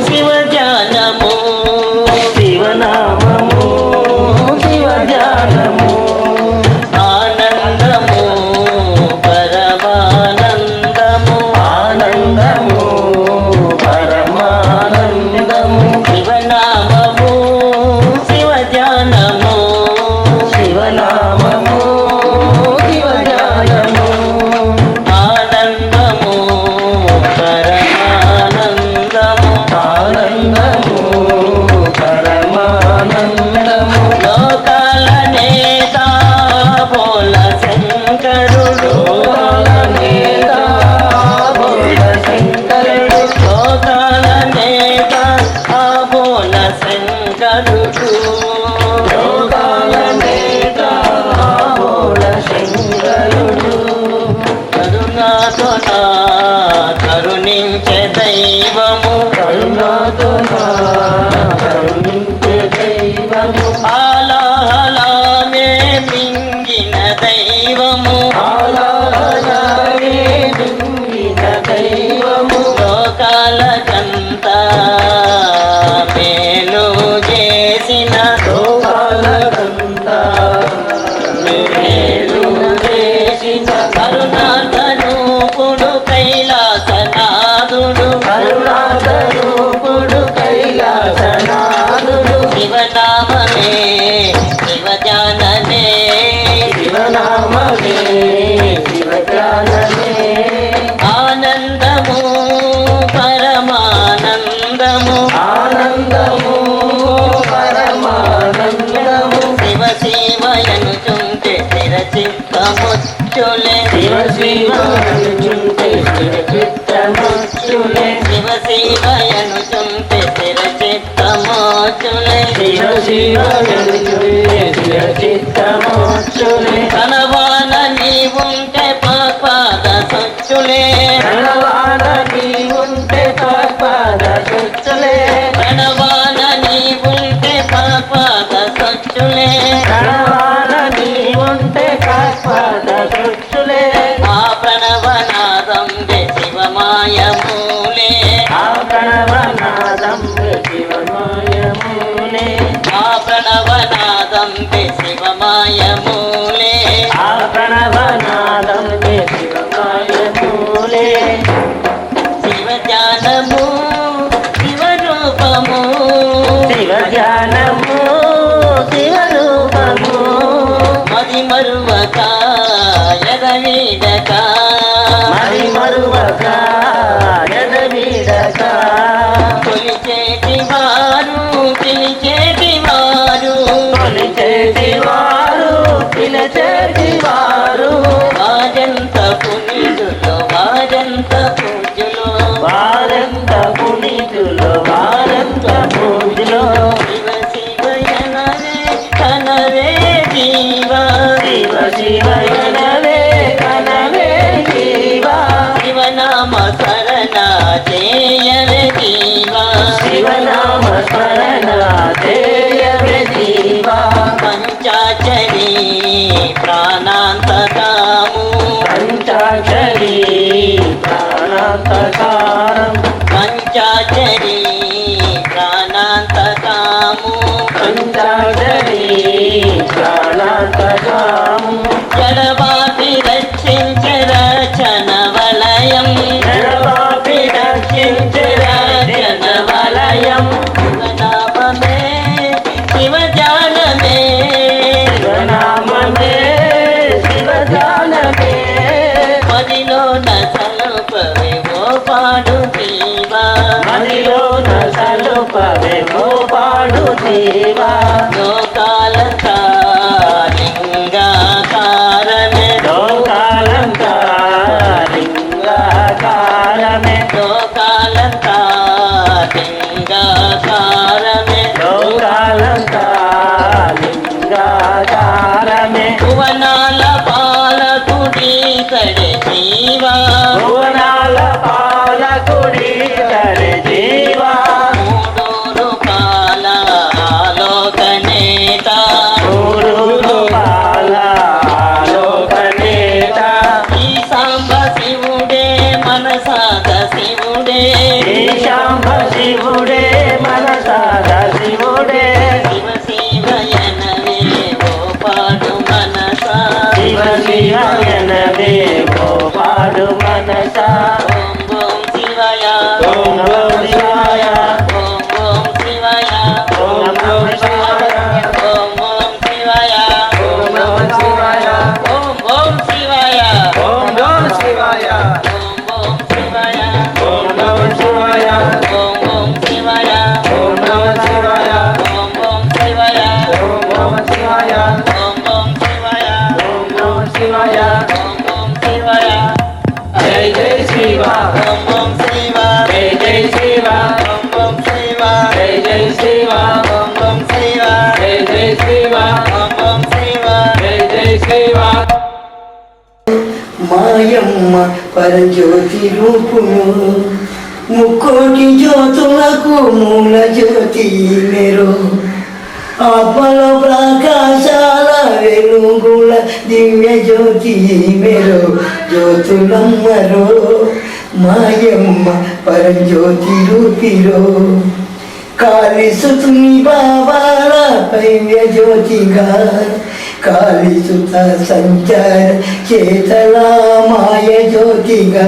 శివజానము శివనామము శివజానము ఆనందము పరమానందము ఆనందము పరమానందము శివనామము శివజానము శివనామము శివజానము ఆనందము పరమానందము ఆనందము పరమానందము లోకాల నేత బోల శంకరుడు లోకాల నేత బోల శంకరుడు లోకాల నేత బోల శంకరుడు లోకాల నేత బోల శంకరుడు కరుణాతో కరుణించే దైవము కరుణాతో కరుణించే దైవము ఆలాహలామే మింగిన దైవము ఆలాహలామే మింగిన దైవము లోకాలకంతా మేలు చేసిన లోకాలకంతా మేలు చేసిన కరుణాతనూపుడు కైలాసనాథుడు కరుణాతనూపుడు కైలాసనాథుడు శివనామమే శివజాననే శివనామమే శివజాననే ఆనందము పరమానందము ఆనందము పరమానందము శివ శివయను చుంటే చిత్తముచ్చులే శివ శివయను చుంటే చిత్తముచ్చులే శివ శివయను చుంటే చిత్తముచ్చులే శివ శివయను చుంటే చిత్తముచ్చులే కనవాన నీవుంటే పాద సచ్చులే కనవాన నీవుంటే పాద సచ్చులే కనవాన నీవుంటే పాద సచ్చులే కనవాన నీవుంటే పాద సచ్చులే ఆ ప్రణవనాదం శివమాయమూలే ఆ ప్రణవనాదం శివమాయమూలే ఆ ప్రణవనాదం శివమాయమూలే ఆ ప్రణవనాదం శివమాయమూలే శివజానము శివరూపము శివజానము శివరూపము మది మరువక ఎదవీడక మది మరువక ఎదవీడక కొలిచేటి వారు పిలిచేటి వారు కొలిచేటి వారు పిలిచేటి వారు వాజంత పునీతులు వాజంత పూజలు వారంత పునీతులు వారంత పూజలు శివ శివయనవే కనవే జీవా శివ శివయనవే కనవే జీవా శివనామ శరణ చేయవే జీవా శివనామ శరణ చేయవే జీవా పంచాచరీ ప్రాణాంతకాము పంచాచరీ ప్రాణాంతకారం పంచాచరీ ప్రాణాంతకాము పంచాచరీ ప్రాణాంతకాము జడబాపి రక్షించే రచన వలయం జడబాపి రక్షించే రచన వలయం శివనామమే శివజానమే శివనామమే శివజానమే మదిలో నసలుపవే ఓ పాడు జీవా మదిలో నసలుపవే ఓ పాడు జీవా లోకాలంతా లింగాకారమే లోకాలంతా లింగాకారమే లోకాలంతా లింగాకారమే లోకాలంతా లింగాకారమే భువనాల పాలకుడి కడే జీవా భువనాల పాలకుడి కడే జీవా మూడు రూపాల ఆలోకనేత శివుడే మనసారా శివుడే శివ శివయనవే ఓ పాడు మనసా శివ శివయనవే ఓ పాడు మనసా ఓం ఓం శివయ ఓం ఓం శివాయ ఓం ఓం శివయ ఓం ఓం శివాయ ఓం ఓం శివయ ఓం ఓం శివాయ ఓం ఓం శివయ ఓం ఓం శివాయ ఓం ఓం శివయ ఓం ఓం శివాయ ఓం ఓం శివయ ఓం ఓం శివాయ ఓం ఓం శివయ ఓం ఓం శివాయ ఓం ఓం శివయ ఓం ఓం శివాయ ఓం ఓం శివయ జై జై శివ ఓం ఓం శివ జై జై శివ ఓం ఓం శివ జై జై శివ ఓం ఓం శివ జై జై శివ ఓం ఓం శివ జై జై శివ మాయమ్మ పరజ్యోతి రూపును ముక్కోటి జ్యోతులకు మూల జ్యోతి మెరు ఆత్మల ప్రకాశాల వెలుగుల దివ్య జ్యోతి మెరు జ్యోతులమ్మరో మాయమ్మ పరజ్యోతి రూపిరో కాళీసుతుని బాబాల భవ్య జ్యోతిగా కాళీసుత సంచార చేతల మాయ జ్యోతిగా